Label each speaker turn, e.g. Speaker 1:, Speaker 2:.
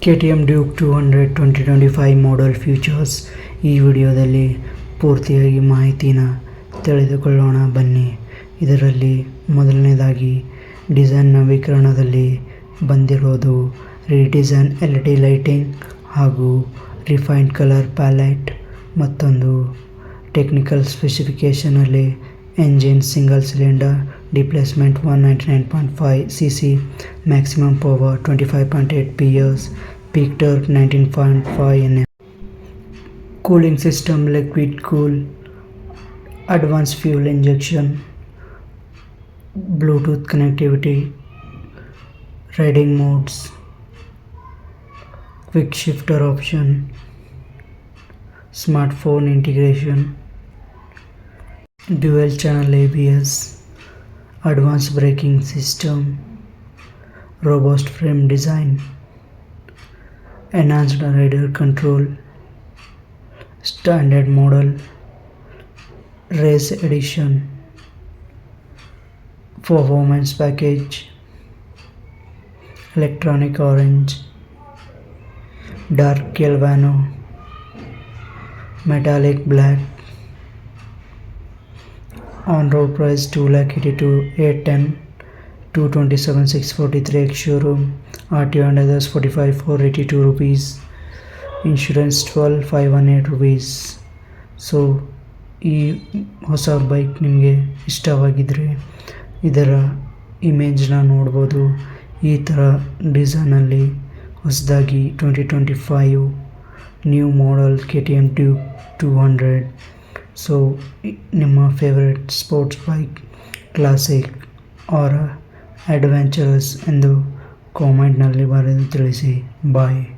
Speaker 1: KTM Duke 200 2025 model futures. ಈ ವಿಡಿಯೋದಲ್ಲಿ ಪೂರ್ತಿಯಾಗಿ ಮಾಹಿತಿನ ತಿಳಿದುಕೊಳ್ಳೋಣ ಬನ್ನಿ. ಇದರಲ್ಲಿ ಮೊದಲನೇದಾಗಿ ಡಿಸೈನ್ ನವೀಕರಣದಲ್ಲಿ ಬಂದಿರೋದು ರೀಡಿಸೈನ್ LED ಲೈಟಿಂಗ್ ಹಾಗೂ ರಿಫೈನ್ಡ್ ಕಲರ್ ಪ್ಯಾಲೆಟ್. ಮತ್ತೊಂದು ಟೆಕ್ನಿಕಲ್ ಸ್ಪೆಸಿಫಿಕೇಷನಲ್ಲಿ engine single cylinder displacement 199.5 cc, maximum power 25.8 PS, peak torque 19.5 Nm. Cooling system liquid cool, advance fuel injection, Bluetooth connectivity, riding modes, quick shifter option, smartphone integration, dual channel ABS, advanced braking system, robust frame design, enhanced rider control, standard model, race edition, performance package, electronic orange, dark galvano, metallic black. On-road price 2,82,810, 227,643 ex-showroom, RTO and others 45,482 rupees, insurance 12,518 rupees. So ಈ ಹೊಸ bike ನಿಮಗೆ ಇಷ್ಟವಾಗಿದ್ದರೆ ಇದರ ಇಮೇಜ್ನ ನೋಡ್ಬೋದು. ಈ ಥರ ಡಿಸೈನಲ್ಲಿ ಹೊಸದಾಗಿ 2025 new model KTM Duke 200. So ನಿಮ್ಮ favourite sports bike, classic or adventurous ಎಂದು ಕಾಮೆಂಟ್ನಲ್ಲಿ ಬರೆದು ತಿಳಿಸಿ. ಬಾಯ್.